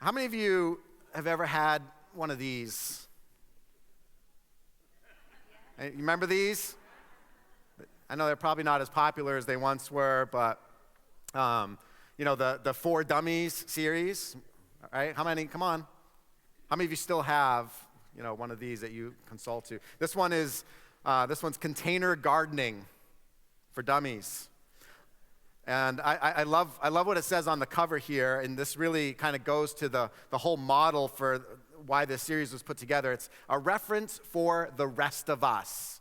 How many of you have ever had one of these? You remember these? I know they're probably not as popular as they once were, but the For Dummies series, right? How many? Come on. How many of you still have one of these that you consult to? This one's container gardening for dummies. And I love what it says on the cover here, and this really kind of goes to the whole model for why this series was put together. It's a reference for the rest of us.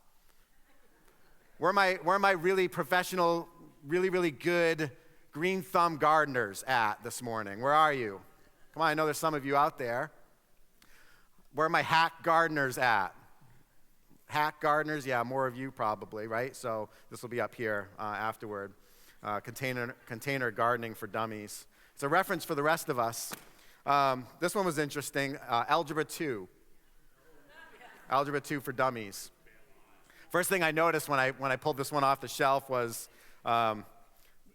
Where are my really professional, really, really good green thumb gardeners at this morning? Where are you? Come on, I know there's some of you out there. Where are my hack gardeners at? Hack gardeners, yeah, more of you probably, right? So this will be up here afterward. Container gardening for dummies. It's a reference for the rest of us. This one was interesting. Algebra 2. Algebra 2 for dummies. First thing I noticed when I pulled this one off the shelf was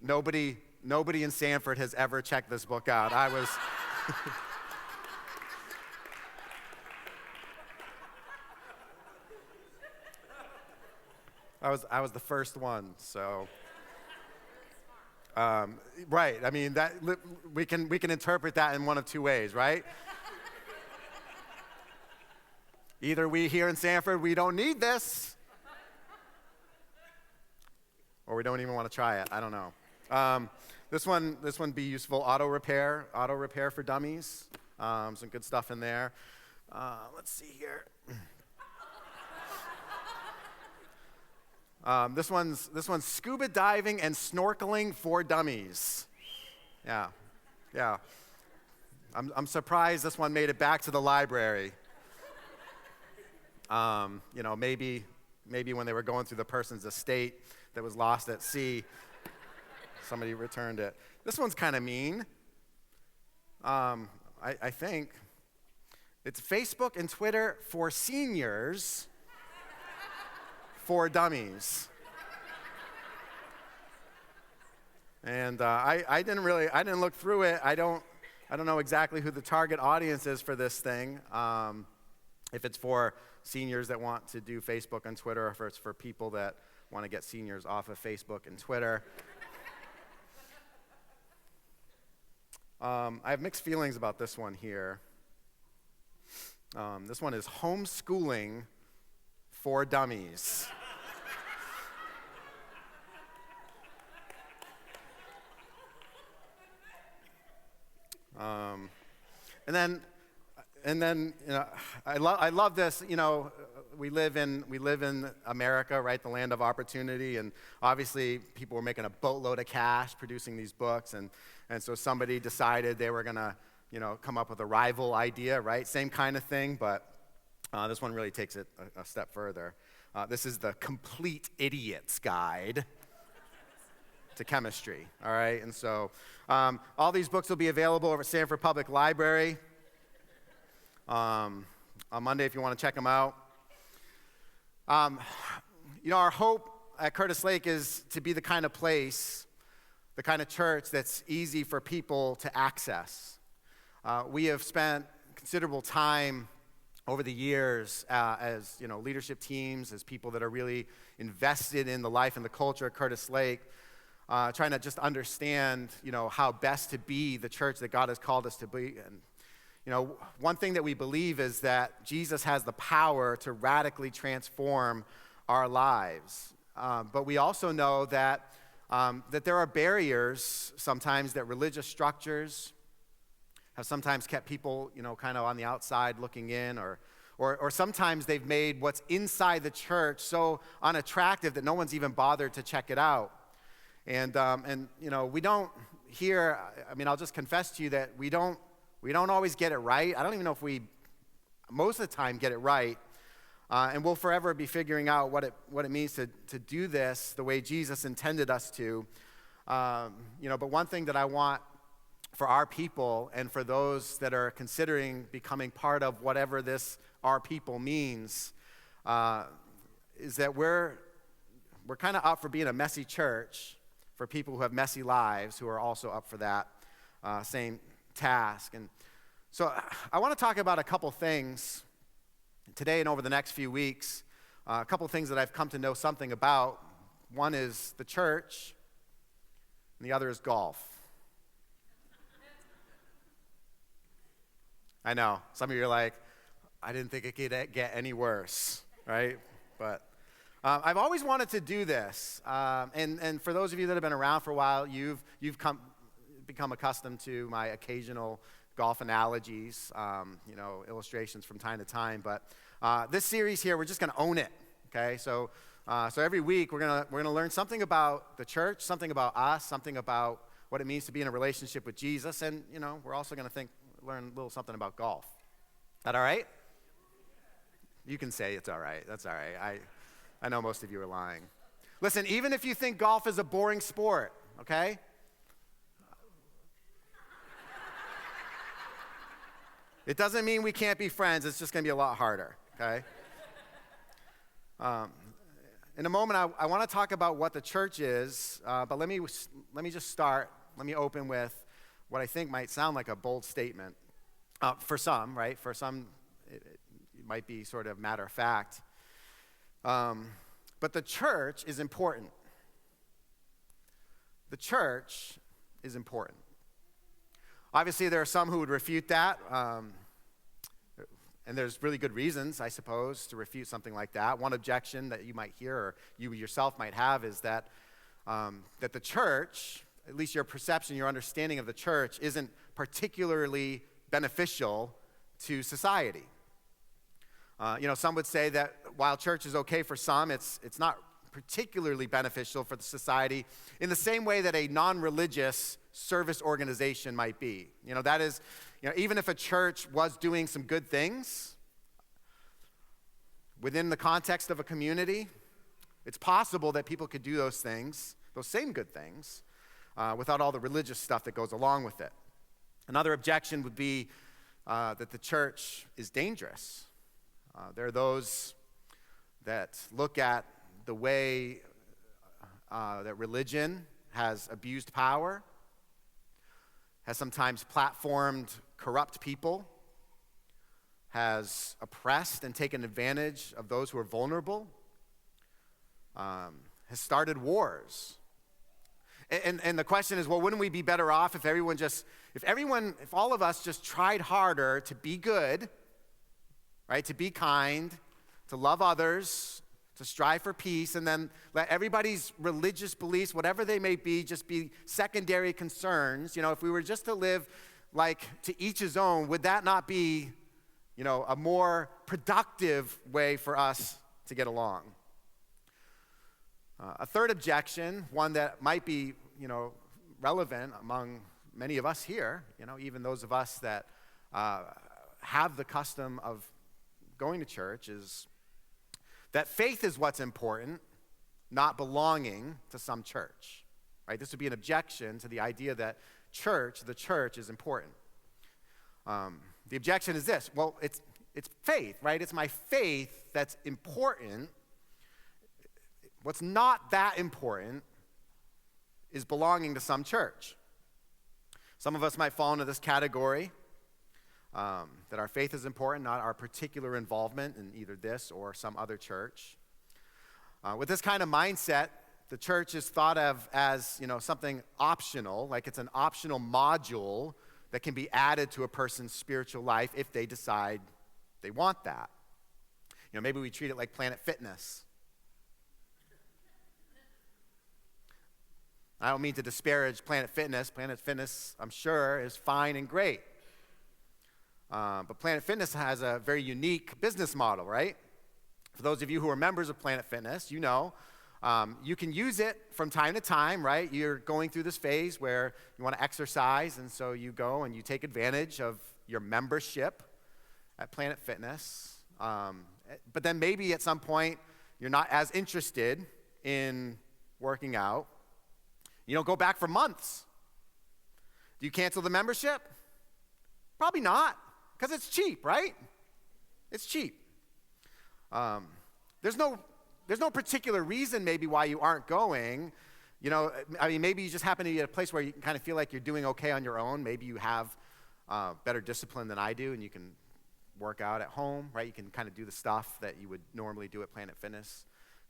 nobody in Sanford has ever checked this book out. I was the first one, so. Right. I mean, that we can interpret that in one of two ways, right? Either we here in Sanford, we don't need this, or we don't even want to try it. I don't know. This one be useful. Auto repair for dummies. Some good stuff in there. Let's see here. This one's scuba diving and snorkeling for dummies. Yeah. I'm surprised this one made it back to the library. Maybe when they were going through the person's estate that was lost at sea, somebody returned it. This one's kind of mean. I think it's Facebook and Twitter for seniors. For dummies. And I didn't look through it. I don't know exactly who the target audience is for this thing. If it's for seniors that want to do Facebook and Twitter, or if it's for people that want to get seniors off of Facebook and Twitter. I have mixed feelings about this one here. This one is homeschooling for dummies. And then I love this. We live in America, right? The land of opportunity, and obviously people were making a boatload of cash producing these books, and so somebody decided they were gonna come up with a rival idea, right? Same kind of thing, but this one really takes it a step further. This is the Complete Idiot's Guide to Chemistry, all right? And so all these books will be available over at Sanford Public Library on Monday if you want to check them out. Our hope at Curtis Lake is to be the kind of place, the kind of church that's easy for people to access. We have spent considerable time over the years as leadership teams, as people that are really invested in the life and the culture at Curtis Lake, trying to just understand how best to be the church that God has called us to be. And one thing that we believe is that Jesus has the power to radically transform our lives, but we also know that there are barriers sometimes, that religious structures have sometimes kept people, kind of on the outside looking in, or sometimes they've made what's inside the church so unattractive that no one's even bothered to check it out. And we don't here. I'll just confess to you that we don't always get it right. I don't even know if we, most of the time, get it right. And we'll forever be figuring out what it means to do this the way Jesus intended us to. But one thing that I want for our people and for those that are considering becoming part of whatever this our people means is that we're kind of up for being a messy church for people who have messy lives, who are also up for that same task. And So I want to talk about a couple things today and over the next few weeks, a couple things that I've come to know something about. One is the church, and the other is golf. I know, some of you are like, I didn't think it could get any worse, right? But I've always wanted to do this, and for those of you that have been around for a while, you've become accustomed to my occasional golf analogies, illustrations from time to time. But this series here, we're just going to own it. Okay, so every week we're gonna learn something about the church, something about us, something about what it means to be in a relationship with Jesus, and we're also going to learn a little something about golf. Is that all right? You can say it's all right. That's all right. I know most of you are lying. Listen, even if you think golf is a boring sport, okay? It doesn't mean we can't be friends. It's just going to be a lot harder, okay? In a moment, I want to talk about what the church is, but let me just start. Let me open with what I think might sound like a bold statement. For some, right? For some, it might be sort of matter of fact. But the church is important. The church is important. Obviously, there are some who would refute that. And there's really good reasons, I suppose, to refute something like that. One objection that you might hear, or you yourself might have, is that the church, at least your perception, your understanding of the church, isn't particularly beneficial to society. Some would say that while church is okay for some, it's not particularly beneficial for the society in the same way that a non-religious service organization might be. That is, even if a church was doing some good things within the context of a community, it's possible that people could do those things, those same good things, without all the religious stuff that goes along with it. Another objection would be that the church is dangerous. There are those that look at the way that religion has abused power, has sometimes platformed corrupt people, has oppressed and taken advantage of those who are vulnerable, has started wars. And the question is, well, wouldn't we be better off if all of us just tried harder to be good, right? To be kind, to love others, to strive for peace, and then let everybody's religious beliefs, whatever they may be, just be secondary concerns. If we were just to live like to each his own, would that not be, a more productive way for us to get along? A third objection, one that might be, relevant among many of us here, even those of us that have the custom of going to church, is that faith is what's important, not belonging to some church, right? This would be an objection to the idea that the church is important. The objection is this: well, it's faith, right? It's my faith that's important. What's not that important is belonging to some church. Some of us might fall into this category, that our faith is important, not our particular involvement in either this or some other church. With this kind of mindset, the church is thought of as, something optional, like it's an optional module that can be added to a person's spiritual life if they decide they want that. Maybe we treat it like Planet Fitness. I don't mean to disparage Planet Fitness. Planet Fitness, I'm sure, is fine and great. But Planet Fitness has a very unique business model, right? For those of you who are members of Planet Fitness, you can use it from time to time, right? You're going through this phase where you want to exercise, and so you go and you take advantage of your membership at Planet Fitness. But then maybe at some point you're not as interested in working out. You don't go back for months. Do you cancel the membership? Probably not, because it's cheap, right? It's cheap. There's no particular reason maybe why you aren't going. Maybe you just happen to be at a place where you kind of feel like you're doing okay on your own. Maybe you have better discipline than I do, and you can work out at home, right? You can kind of do the stuff that you would normally do at Planet Fitness.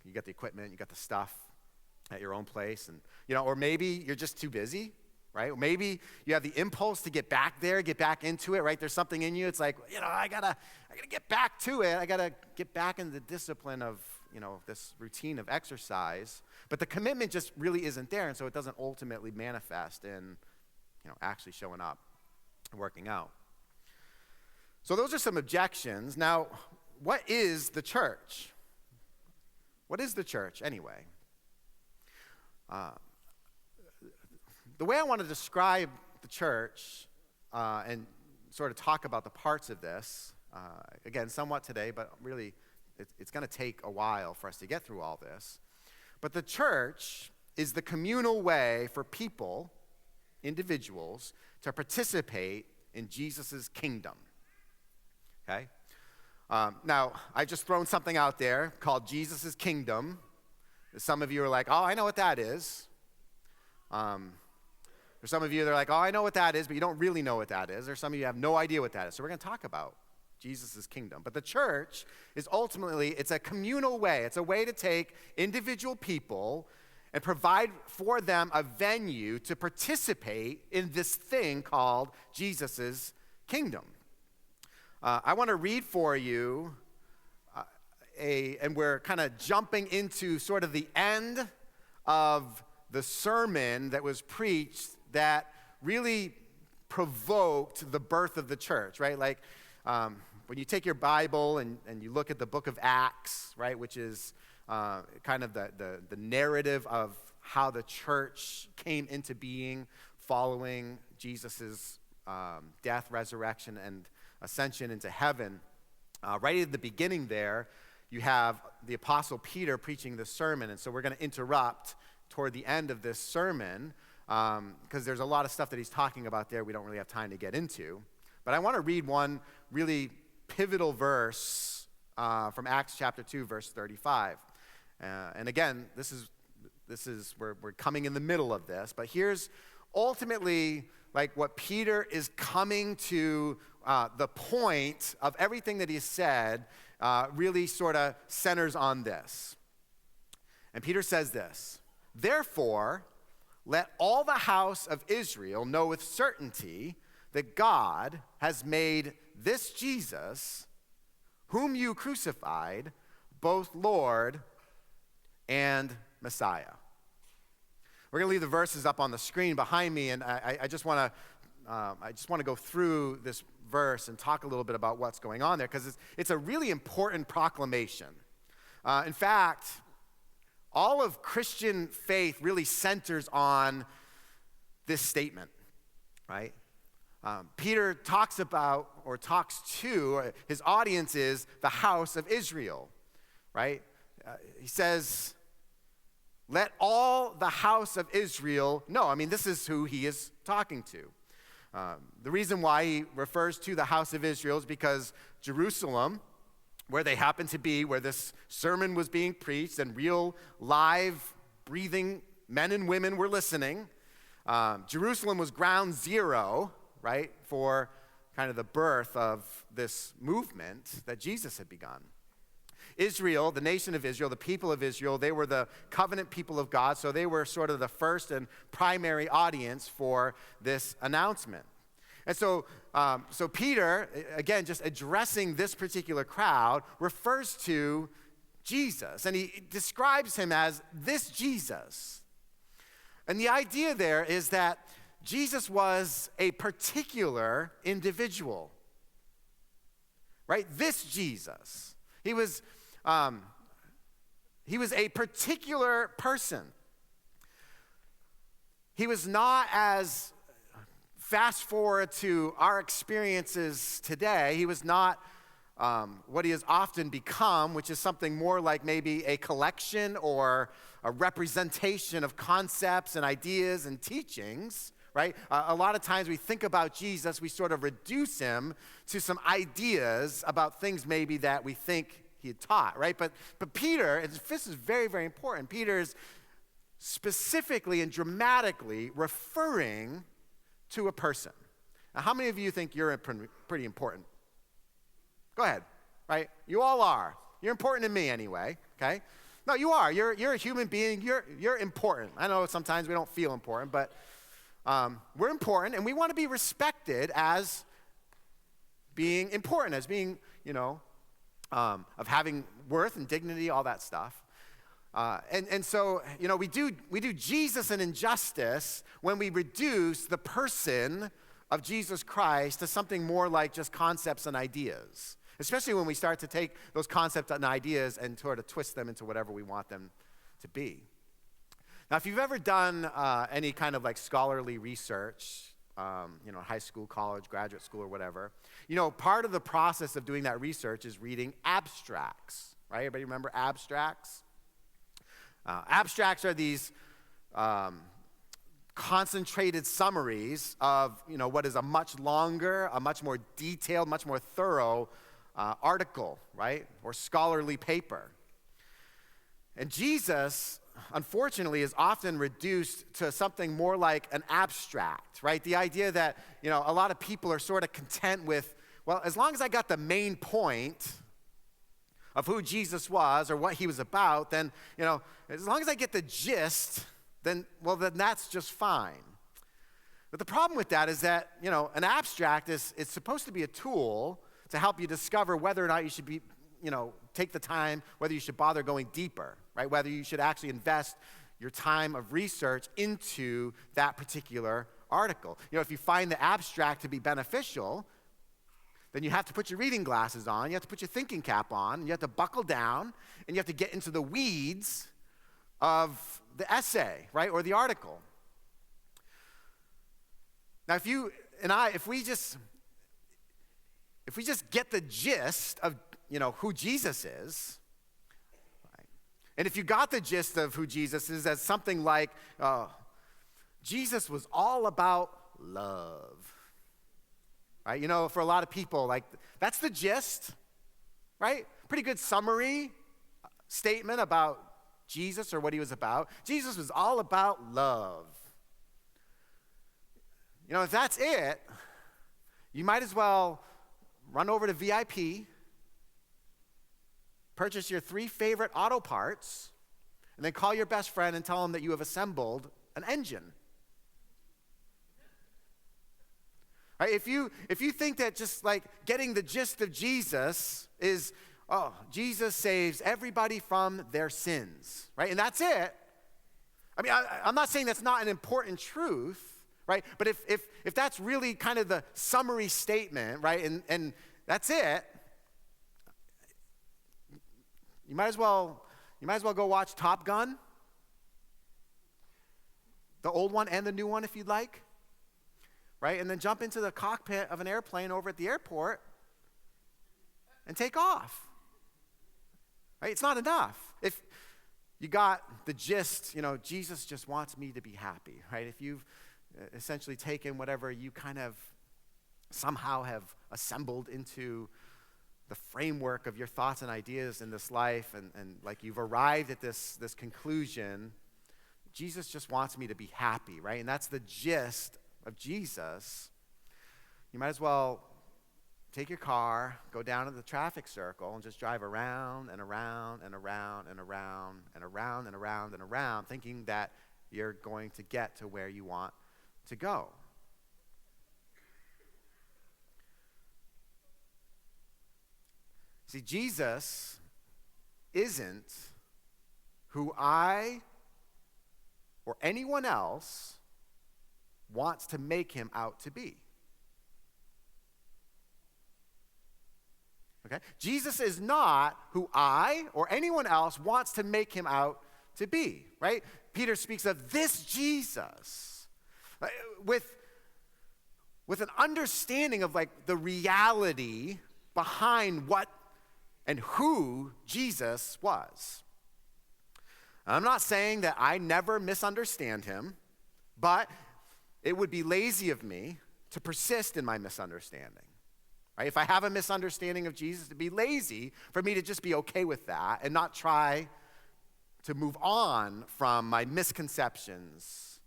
You got the equipment, you got the stuff at your own place, and or maybe you're just too busy, right? Or maybe you have the impulse to get back there, get back into it, right? There's something in you. It's like, I gotta get back to it. I gotta get back into the discipline of this routine of exercise. But the commitment just really isn't there, and so it doesn't ultimately manifest in actually showing up and working out. So those are some objections. Now, what is the church? What is the church anyway? The way I want to describe the church and sort of talk about the parts of this, again, somewhat today, but really it's going to take a while for us to get through all this. But the church is the communal way for people, individuals, to participate in Jesus' kingdom. Okay? Now, I've just thrown something out there called Jesus' kingdom. Some of you are like, oh, I know what that is. There's some of you that are like, oh, I know what that is, but you don't really know what that is. Or some of you have no idea what that is. So we're going to talk about Jesus' kingdom. But the church is ultimately, it's a communal way. It's a way to take individual people and provide for them a venue to participate in this thing called Jesus' kingdom. I want to read for you and we're kind of jumping into sort of the end of the sermon that was preached that really provoked the birth of the church, right? Like when you take your Bible and you look at the book of Acts, right, which is kind of the narrative of how the church came into being following Jesus' death, resurrection, and ascension into heaven. Right at the beginning there, you have the Apostle Peter preaching this sermon, and so we're going to interrupt toward the end of this sermon because there's a lot of stuff that he's talking about there we don't really have time to get into. But I want to read one really pivotal verse from Acts chapter 2, verse 35. And again, this is we're coming in the middle of this, but here's ultimately like what Peter is coming to the point of everything that he said really sort of centers on this. And Peter says this, "Therefore, let all the house of Israel know with certainty that God has made this Jesus, whom you crucified, both Lord and Messiah." We're going to leave the verses up on the screen behind me, and I just want to go through this verse and talk a little bit about what's going on there, because it's a really important proclamation. In fact, all of Christian faith really centers on this statement, right? Peter talks to, his audience is the house of Israel, right? He says, let all the house of Israel know. I mean, this is who he is talking to. The reason why he refers to the house of Israel is because Jerusalem, where they happened to be, where this sermon was being preached and real live, breathing men and women were listening, Jerusalem was ground zero, right, for kind of the birth of this movement that Jesus had begun. Israel, the nation of Israel, the people of Israel, they were the covenant people of God, so they were sort of the first and primary audience for this announcement. And so Peter, again, just addressing this particular crowd, refers to Jesus, and he describes him as this Jesus. And the idea there is that Jesus was a particular individual, right? This Jesus. He was a particular person. He was not as fast forward to our experiences today. He was not what he has often become, which is something more like maybe a collection or a representation of concepts and ideas and teachings, right? A lot of times we think about Jesus, we sort of reduce him to some ideas about things maybe that we think he had taught, right? But Peter, and this is very, very important, Peter is specifically and dramatically referring to a person. Now, how many of you think you're pretty important? Go ahead, right? You all are. You're important to me anyway, okay? No, you are. You're a human being. You're important. I know sometimes we don't feel important, but we're important, and we want to be respected as being important, as being, of having worth and dignity, all that stuff. And so, we do Jesus an injustice when we reduce the person of Jesus Christ to something more like just concepts and ideas, especially when we start to take those concepts and ideas and sort of twist them into whatever we want them to be. Now, if you've ever done any kind of like scholarly research, high school, college, graduate school, or whatever, part of the process of doing that research is reading abstracts, right? Everybody remember abstracts? Abstracts are these concentrated summaries of, what is a much longer, a much more detailed, much more thorough article, right? Or scholarly paper. And Jesus, unfortunately, is often reduced to something more like an abstract, right? The idea that, a lot of people are sort of content with, well, as long as I got the main point of who Jesus was or what he was about, then, as long as I get the gist, then that's just fine. But the problem with that is that, an abstract is supposed to be a tool to help you discover whether or not you should be, take the time, whether you should bother going deeper, right? Whether you should actually invest your time of research into that particular article. If you find the abstract to be beneficial, then you have to put your reading glasses on, you have to put your thinking cap on, and you have to buckle down, and you have to get into the weeds of the essay, right, or the article. Now, if we just get the gist of, who Jesus is, right, and if you got the gist of who Jesus is as something like, Jesus was all about love, right? For a lot of people, like, that's the gist, right? Pretty good summary statement about Jesus or what he was about. Jesus was all about love. If that's it, you might as well run over to VIP, purchase your 3 favorite auto parts, and then call your best friend and tell him that you have assembled an engine. Right? If you think that just like getting the gist of Jesus is, Jesus saves everybody from their sins, right? And that's it. I mean, I'm not saying that's not an important truth, right? But if that's really kind of the summary statement, right, and that's it, you might as well go watch Top Gun, the old one and the new one if you'd like, right? And then jump into the cockpit of an airplane over at the airport and take off. Right? It's not enough. If you got the gist, Jesus just wants me to be happy, right? If you've essentially taken whatever you kind of somehow have assembled into the framework of your thoughts and ideas in this life, and like you've arrived at this conclusion, Jesus just wants me to be happy, right? And that's the gist of Jesus. You might as well take your car, go down to the traffic circle, and just drive around and around and around and around and around and around and around, thinking that you're going to get to where you want to go. See, Jesus isn't who I or anyone else wants to make him out to be. Okay? Jesus is not who I or anyone else wants to make him out to be, right? Peter speaks of this Jesus with an understanding of like the reality behind what and who Jesus was. I'm not saying that I never misunderstand him, but it would be lazy of me to persist in my misunderstanding. Right? If I have a misunderstanding of Jesus, it'd be lazy for me to just be okay with that and not try to move on from my misconceptions,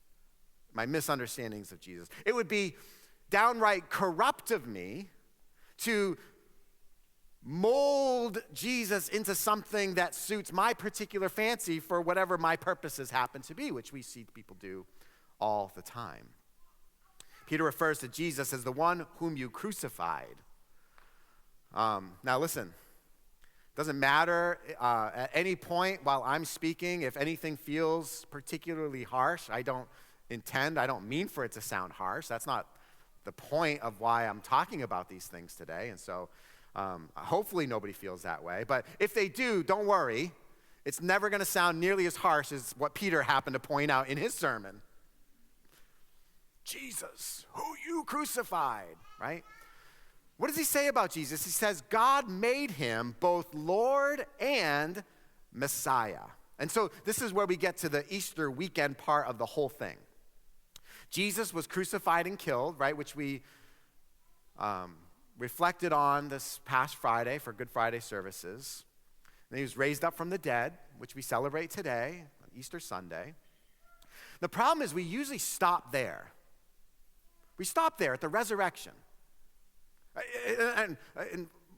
my misunderstandings of Jesus. It would be downright corrupt of me to mold Jesus into something that suits my particular fancy for whatever my purposes happen to be, which we see people do all the time. Peter refers to Jesus as the one whom you crucified. Now listen, doesn't matter at any point while I'm speaking, if anything feels particularly harsh, I don't mean for it to sound harsh. That's not the point of why I'm talking about these things today. And so hopefully nobody feels that way. But if they do, don't worry. It's never going to sound nearly as harsh as what Peter happened to point out in his sermon. Jesus, who you crucified, right? What does he say about Jesus? He says, God made him both Lord and Messiah. And so this is where we get to the Easter weekend part of the whole thing. Jesus was crucified and killed, right, which we reflected on this past Friday for Good Friday services. And he was raised up from the dead, which we celebrate today, on Easter Sunday. The problem is we usually stop there. We stop there at the resurrection. And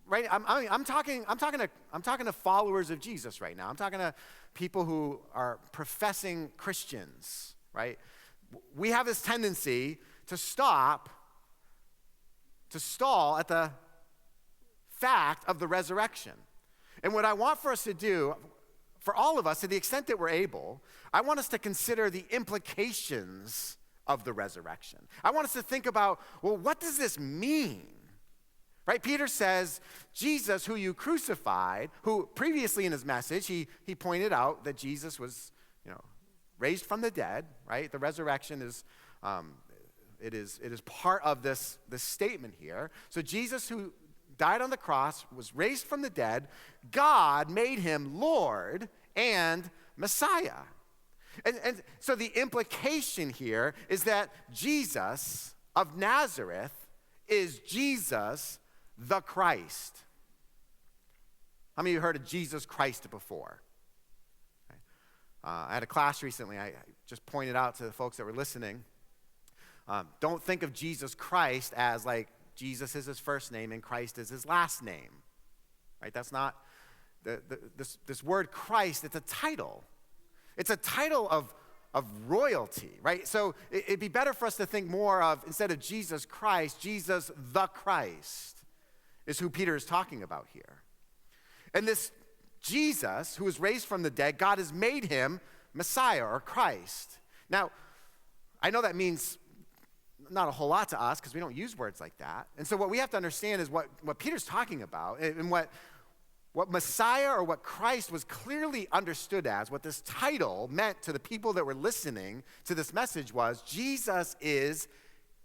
right, I'm talking to followers of Jesus right now. I'm talking to people who are professing Christians, right? We have this tendency to stall at the fact of the resurrection. And what I want for us to do, for all of us, to the extent that we're able, I want us to consider the implications of the resurrection. I want us to think about, well, what does this mean? Right? Peter says, Jesus, who you crucified, who previously in his message, he pointed out that Jesus was, raised from the dead, right? The resurrection is, it is part of this statement here. So Jesus, who died on the cross, was raised from the dead. God made him Lord and Messiah. And so the implication here is that Jesus of Nazareth is Jesus the Christ. How many of you heard of Jesus Christ before? I had a class recently. I just pointed out to the folks that were listening, don't think of Jesus Christ as like Jesus is his first name and Christ is his last name. Right? That's not, this word Christ, it's a title. It's a title of royalty, right? So it'd be better for us to think more of, instead of Jesus Christ, Jesus the Christ is who Peter is talking about here. And this Jesus, who was raised from the dead, God has made him Messiah or Christ. Now, I know that means not a whole lot to us because we don't use words like that. And so what we have to understand is what Peter's talking about and what Messiah or what Christ was clearly understood as, what this title meant to the people that were listening to this message was, Jesus is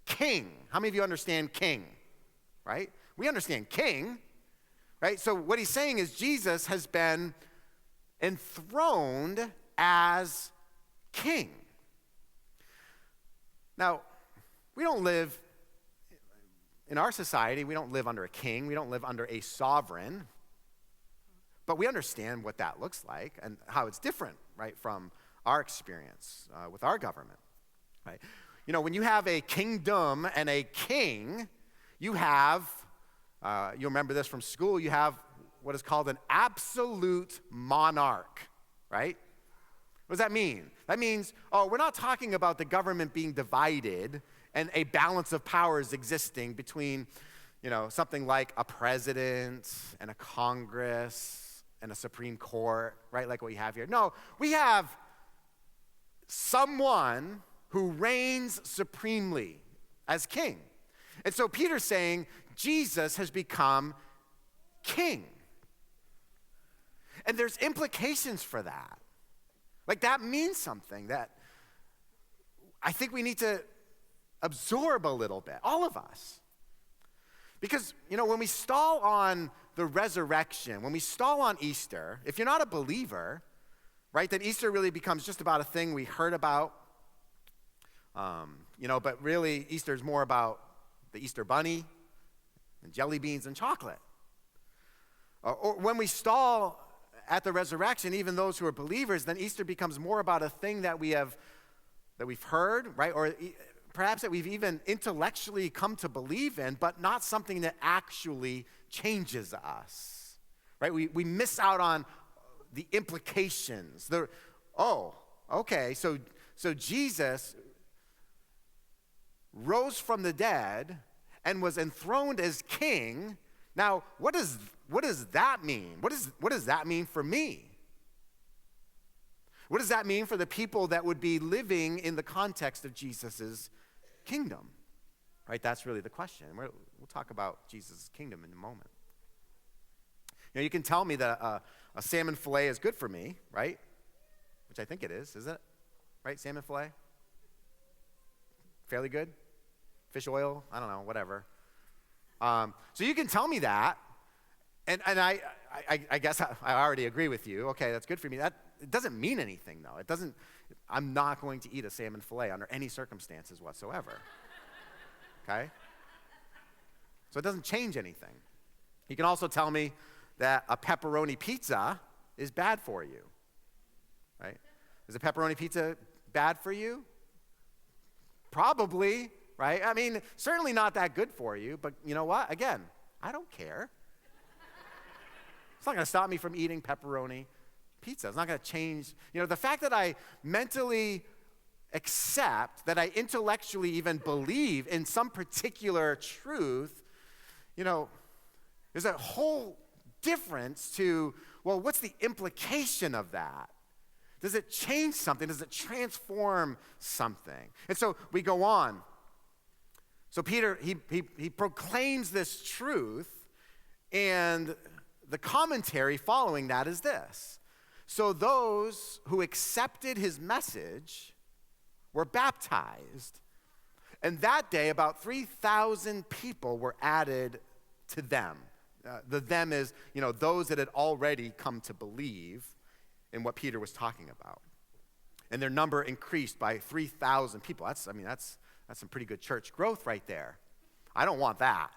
King. How many of you understand King? Right? We understand King, right? So what he's saying is Jesus has been enthroned as King. Now, we don't live, in our society, we don't live under a king. We don't live under a sovereign. But we understand what that looks like and how it's different, right, from our experience with our government, right? When you have a kingdom and a king, you have, you'll remember this from school, you have what is called an absolute monarch, right? What does that mean? That means, we're not talking about the government being divided and a balance of powers existing between, something like a president and a Congress and a Supreme Court, right, like what we have here. No, we have someone who reigns supremely as king. And so Peter's saying Jesus has become king. And there's implications for that. Like that means something that I think we need to absorb a little bit, all of us. Because, when we stall on the resurrection, when we stall on Easter, if you're not a believer, right, then Easter really becomes just about a thing we heard about. But really Easter is more about the Easter bunny and jelly beans and chocolate. Or when we stall at the resurrection, even those who are believers, then Easter becomes more about a thing that we've heard, right? Or perhaps that we've even intellectually come to believe in, but not something that actually changes us, right? We miss out on the implications. So Jesus rose from the dead and was enthroned as king. Now, what does that mean? What does that mean for me? What does that mean for the people that would be living in the context of Jesus' kingdom? Right, that's really the question. We'll talk about Jesus' kingdom in a moment. You can tell me that a salmon fillet is good for me, right? Which I think it is it? Right, salmon fillet? Fairly good? Fish oil? I don't know, whatever. So you can tell me that, and I guess I already agree with you. Okay, that's good for me. It doesn't mean anything, though. I'm not going to eat a salmon fillet under any circumstances whatsoever. Okay? So it doesn't change anything. You can also tell me that a pepperoni pizza is bad for you, right? Is a pepperoni pizza bad for you? Probably, right? I mean, certainly not that good for you, but you know what? Again, I don't care. It's not going to stop me from eating pepperoni pizza. It's not going to change. The fact that I mentally accept, that I intellectually even believe in some particular truth, there's a whole difference to, well, what's the implication of that? Does it change something? Does it transform something? And so we go on. So Peter, he proclaims this truth, and the commentary following that is this. So those who accepted his message were baptized, and that day about 3,000 people were added to them. The them is, those that had already come to believe in what Peter was talking about. And their number increased by 3,000 people. That's some pretty good church growth right there. I don't want that.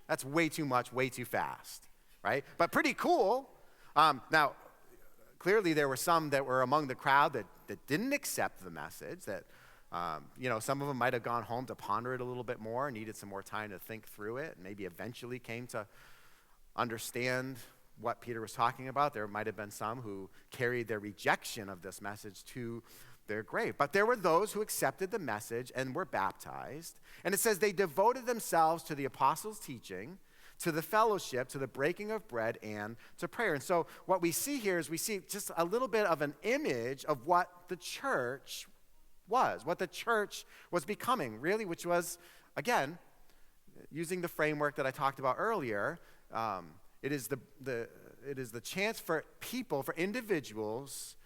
That's way too much, way too fast, right? But pretty cool. Now, clearly there were some that were among the crowd that didn't accept the message, that some of them might have gone home to ponder it a little bit more, needed some more time to think through it, and maybe eventually came to understand what Peter was talking about. There might have been some who carried their rejection of this message to their grave. But there were those who accepted the message and were baptized. And it says they devoted themselves to the apostles' teaching, to the fellowship, to the breaking of bread, and to prayer. And so what we see here is we see just a little bit of an image of what the church was, what the church was becoming, really, which was, again, using the framework that I talked about earlier, it is the chance for people, for individuals,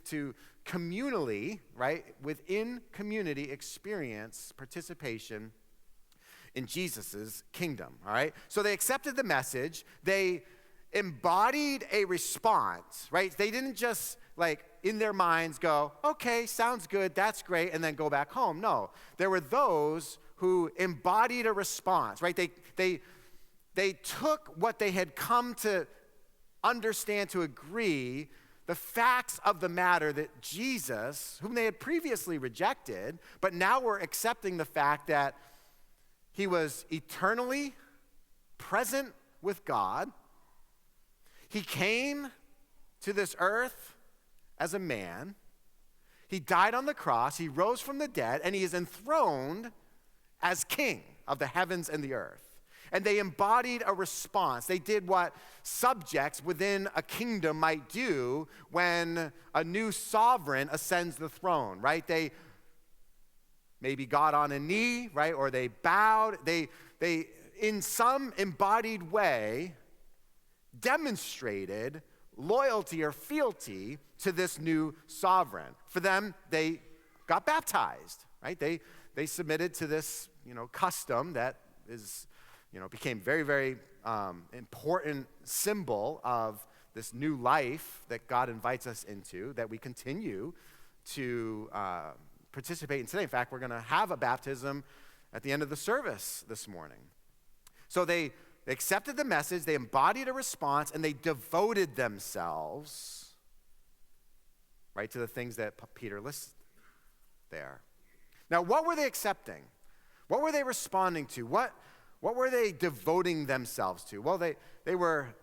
to communally, right, within community, experience participation in Jesus' kingdom, all right? So they accepted the message. They embodied a response, right? They didn't just, in their minds go, okay, sounds good, that's great, and then go back home. No, there were those who embodied a response, right? They took what they had come to understand, to agree, the facts of the matter that Jesus, whom they had previously rejected, but now were accepting the fact that he was eternally present with God. He came to this earth as a man. He died on the cross. He rose from the dead, and he is enthroned as king of the heavens and the earth. And they embodied a response. They did what subjects within a kingdom might do when a new sovereign ascends the throne, right? They maybe got on a knee, right? Or they bowed. They in some embodied way, demonstrated loyalty or fealty to this new sovereign. For them, they got baptized, right? They submitted to this, custom that is, became very, very important symbol of this new life that God invites us into, that we continue to participate in today. In fact, we're going to have a baptism at the end of the service this morning. So they accepted the message, they embodied a response, and they devoted themselves, right, to the things that Peter lists there. Now, what were they accepting? What were they responding to? What were they devoting themselves to? Well, they were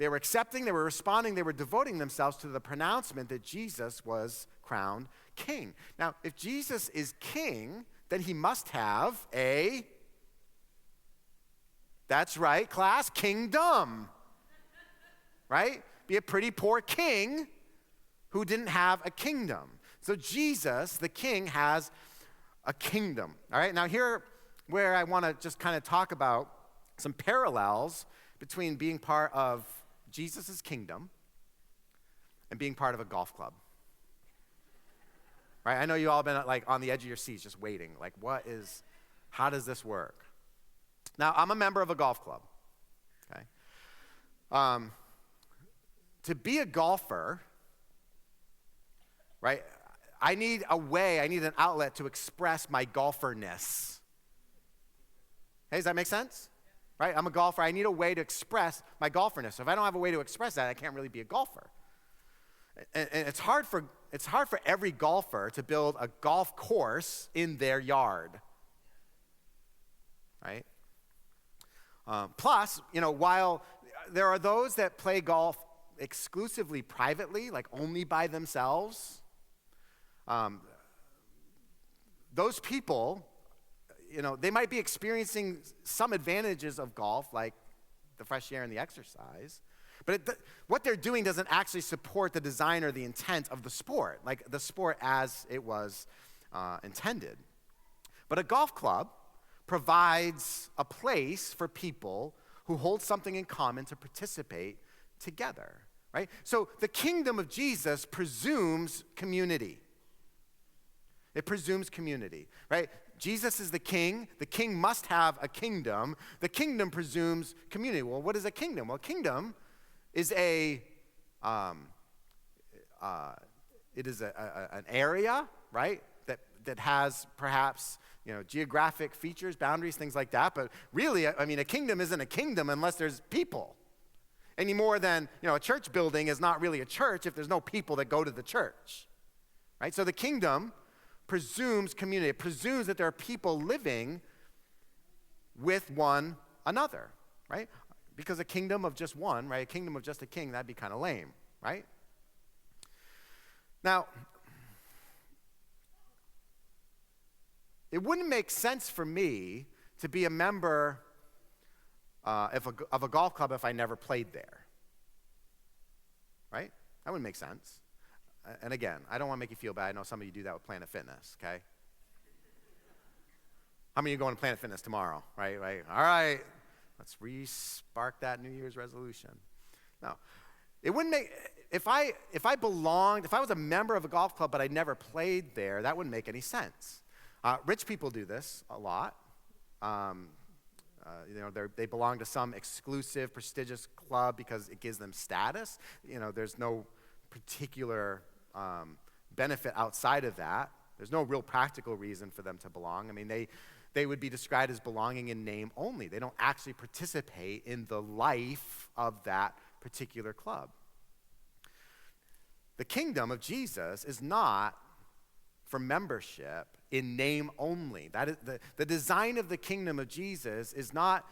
accepting, they were responding, they were devoting themselves to the pronouncement that Jesus was crowned king. Now, if Jesus is king, then he must have that's right, class, kingdom. Right? Be a pretty poor king who didn't have a kingdom. So Jesus, the king, has a kingdom. All right, now here where I want to just kind of talk about some parallels between being part of Jesus' kingdom and being part of a golf club. Right? I know you all been like on the edge of your seats just waiting. Like, how does this work? Now, I'm a member of a golf club. Okay? To be a golfer, right, I need an outlet to express my golferness. Hey, does that make sense? Right? I'm a golfer. I need a way to express my golferness. So if I don't have a way to express that, I can't really be a golfer. And it's hard for every golfer to build a golf course in their yard. Right? Plus, while there are those that play golf exclusively privately, like only by themselves, those people, they might be experiencing some advantages of golf, like the fresh air and the exercise, but what they're doing doesn't actually support the design or the intent of the sport, like the sport as it was intended. But a golf club provides a place for people who hold something in common to participate together, right? So the kingdom of Jesus presumes community. It presumes community, right? Jesus is the king. The king must have a kingdom. The kingdom presumes community. Well, what is a kingdom? Well, a kingdom is an area, right, that has perhaps geographic features, boundaries, things like that. But really, a kingdom isn't a kingdom unless there's people. Any more than a church building is not really a church if there's no people that go to the church, right? So the kingdom presumes community. It presumes that there are people living with one another, right? Because a kingdom of just one, right? A kingdom of just a king, that'd be kind of lame, right? Now, it wouldn't make sense for me to be a member of a golf club if I never played there, right? That wouldn't make sense. And again, I don't want to make you feel bad. I know some of you do that with Planet Fitness, okay? How many of you going to Planet Fitness tomorrow, right? All right, let's re-spark that New Year's resolution. No, it wouldn't make, if I was a member of a golf club but I never played there, that wouldn't make any sense. Rich people do this a lot. They belong to some exclusive, prestigious club because it gives them status. There's no particular benefit outside of that. There's no real practical reason for them to belong. They would be described as belonging in name only. They don't actually participate in the life of that particular club. The kingdom of Jesus is not for membership in name only. That is the design of the kingdom of Jesus is not,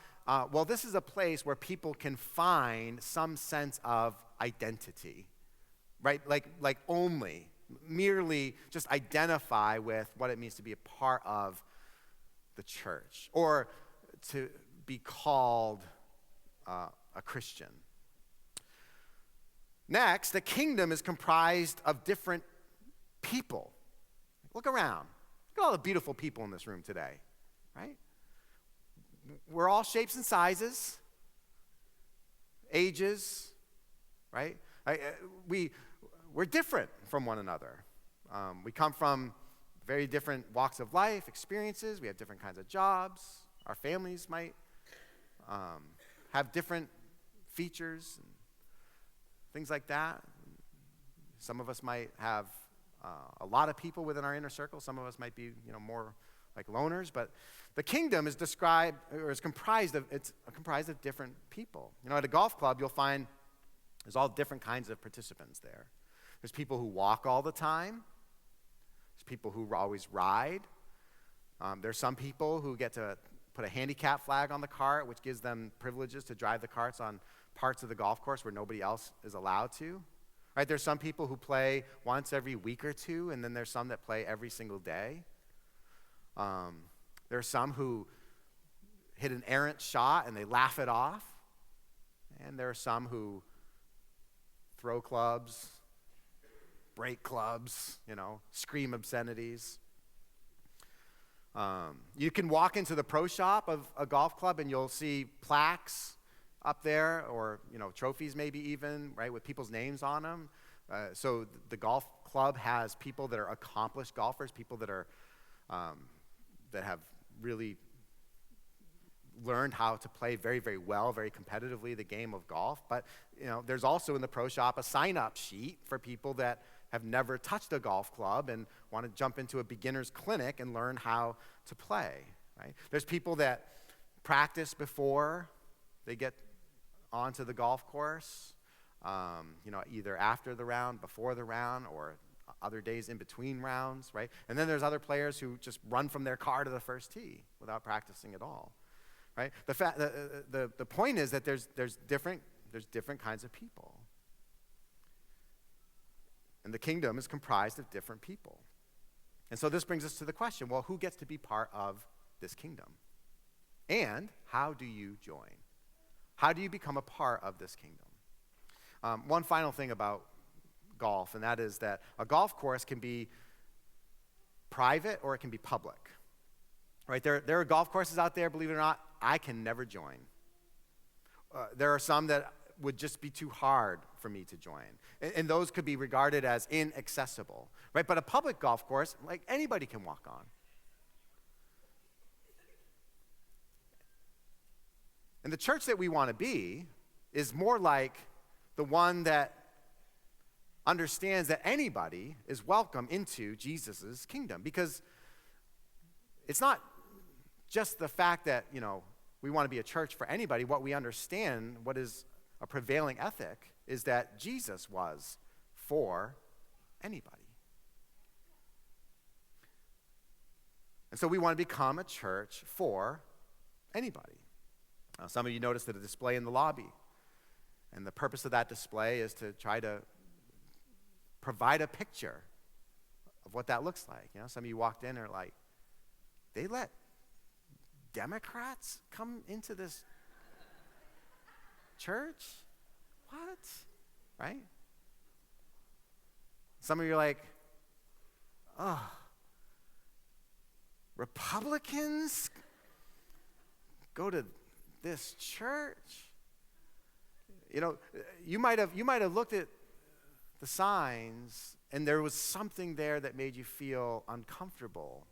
this is a place where people can find some sense of identity, right? Like only, merely just identify with what it means to be a part of the church or to be called a Christian. Next, the kingdom is comprised of different people. Look around. Look at all the beautiful people in this room today, right? We're all shapes and sizes, ages, right? We're different from one another. We come from very different walks of life, experiences. We have different kinds of jobs. Our families might have different features and things like that. Some of us might have a lot of people within our inner circle. Some of us might be, more like loners. But the kingdom is comprised of different people. At a golf club, you'll find there's all different kinds of participants there. There's people who walk all the time. There's people who always ride. There's some people who get to put a handicap flag on the cart, which gives them privileges to drive the carts on parts of the golf course where nobody else is allowed to. Right? There's some people who play once every week or two, and then there's some that play every single day. There are some who hit an errant shot and they laugh it off. And there are some who throw clubs, break clubs, scream obscenities. You can walk into the pro shop of a golf club and you'll see plaques up there, or trophies maybe even, right, with people's names on them. So the golf club has people that are accomplished golfers, people that are that have really learned how to play very, very well, very competitively the game of golf. But there's also in the pro shop a sign-up sheet for people that have never touched a golf club and want to jump into a beginner's clinic and learn how to play. Right? There's people that practice before they get onto the golf course, either after the round, before the round, or other days in between rounds, right? And then there's other players who just run from their car to the first tee without practicing at all, right? The point is that there's different kinds of people. And the kingdom is comprised of different people. And so this brings us to the question, well, who gets to be part of this kingdom? And how do you join? How do you become a part of this kingdom? One final thing about golf, and that is that a golf course can be private or it can be public. Right? There are golf courses out there, believe it or not, I can never join. There are some that would just be too hard for me to join. And those could be regarded as inaccessible. Right? But a public golf course, like anybody can walk on. And the church that we want to be is more like the one that understands that anybody is welcome into Jesus' kingdom. Because it's not just the fact that, we want to be a church for anybody. What we understand, what is a prevailing ethic, is that Jesus was for anybody. And so we want to become a church for anybody. Some of you noticed that a display in the lobby. And the purpose of that display is to try to provide a picture of what that looks like. Some of you walked in and are like, they let Democrats come into this church? What? Right? Some of you are like, oh, Republicans go to this church? You might have looked at the signs and there was something there that made you feel uncomfortable.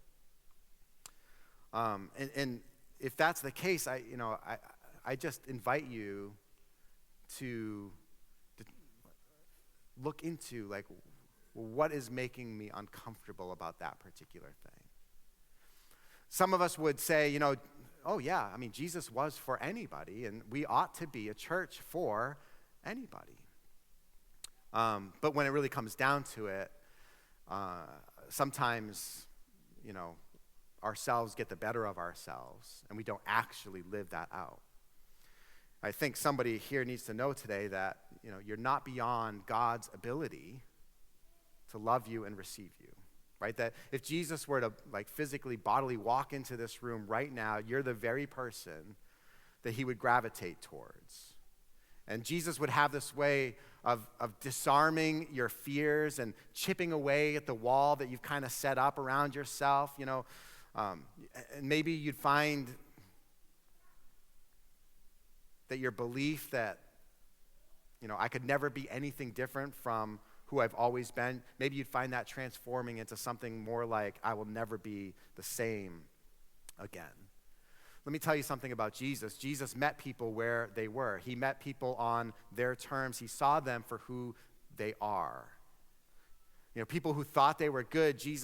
And if that's the case, I just invite you to look into what is making me uncomfortable about that particular thing. Some of us would say, oh yeah, Jesus was for anybody, and we ought to be a church for anybody. But when it really comes down to it, sometimes, ourselves get the better of ourselves, and we don't actually live that out. I think somebody here needs to know today that, you're not beyond God's ability to love you and receive you. Right? That if Jesus were to physically, bodily walk into this room right now, you're the very person that he would gravitate towards. And Jesus would have this way of disarming your fears and chipping away at the wall that you've kind of set up around yourself, and maybe you'd find that your belief that, I could never be anything different from who I've always been, maybe you'd find that transforming into something more like, I will never be the same again. Let me tell you something about Jesus. Jesus met people where they were. He met people on their terms. He saw them for who they are. People who thought they were good, he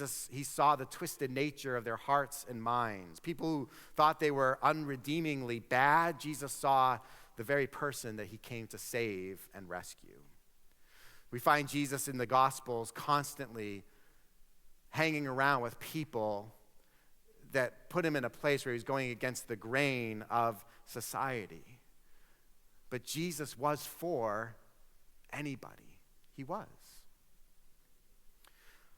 saw the twisted nature of their hearts and minds. People who thought they were unredeemingly bad, Jesus saw the very person that he came to save and rescue. We find Jesus in the Gospels constantly hanging around with people that put him in a place where he was going against the grain of society. But Jesus was for anybody. He was.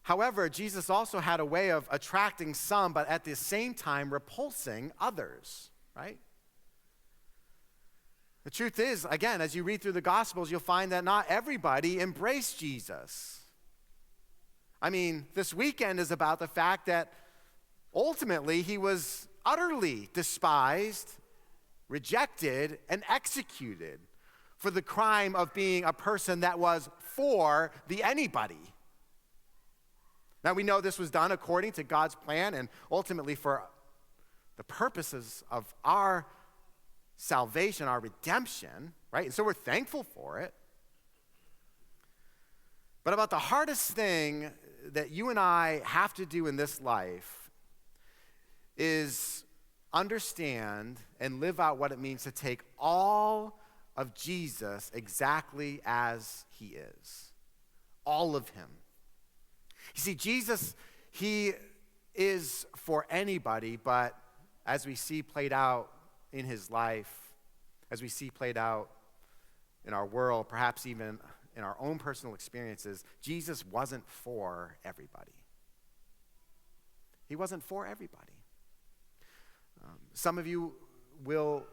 However, Jesus also had a way of attracting some, but at the same time repulsing others, right? The truth is, again, as you read through the Gospels, you'll find that not everybody embraced Jesus. I mean, this weekend is about the fact that ultimately he was utterly despised, rejected, and executed for the crime of being a person that was for the anybody. Now, we know this was done according to God's plan and ultimately for the purposes of our salvation, our redemption, right? And so we're thankful for it. But about the hardest thing that you and I have to do in this life is understand and live out what it means to take all of Jesus exactly as he is. All of him. You see, Jesus, he is for anybody, but as we see played out in his life, as we see played out in our world, perhaps even in our own personal experiences, Jesus wasn't for everybody. He wasn't for everybody. Some of you will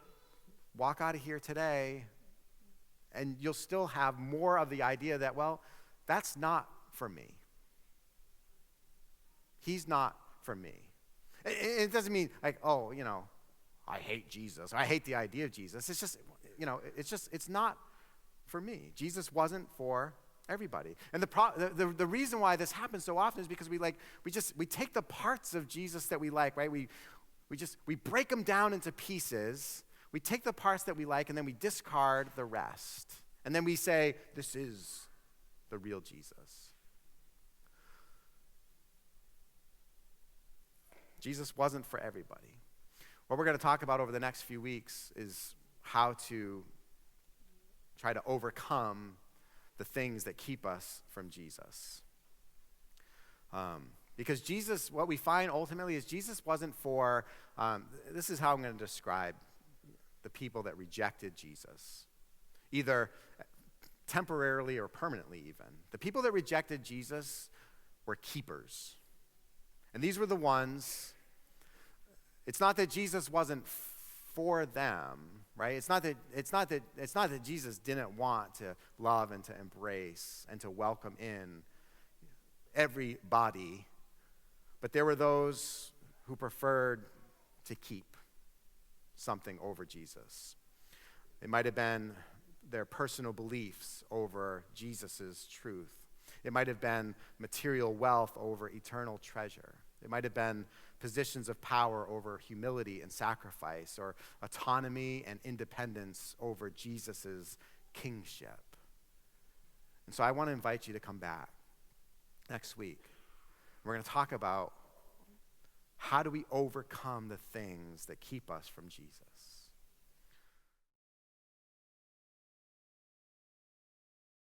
walk out of here today and you'll still have more of the idea that, well, that's not for me. He's not for me. It doesn't mean like, oh, I hate Jesus. Or I hate the idea of Jesus. It's just, it's not for me. Jesus wasn't for everybody. And the reason why this happens so often is because we take the parts of Jesus that we like, right? We break them down into pieces. We take the parts that we like and then we discard the rest. And then we say, this is the real Jesus. Jesus wasn't for everybody. What we're going to talk about over the next few weeks is how to try to overcome the things that keep us from Jesus. Because Jesus, what we find ultimately is Jesus wasn't for, this is how I'm going to describe the people that rejected Jesus, either temporarily or permanently even. The people that rejected Jesus were keepers. And these were the ones, it's not that Jesus wasn't for them, right? It's not that Jesus didn't want to love and to embrace and to welcome in everybody, but there were those who preferred to keep something over Jesus. It might have been their personal beliefs over Jesus' truth. It might have been material wealth over eternal treasure. It might have been positions of power over humility and sacrifice, or autonomy and independence over Jesus' kingship. And so I want to invite you to come back next week. We're going to talk about how do we overcome the things that keep us from Jesus.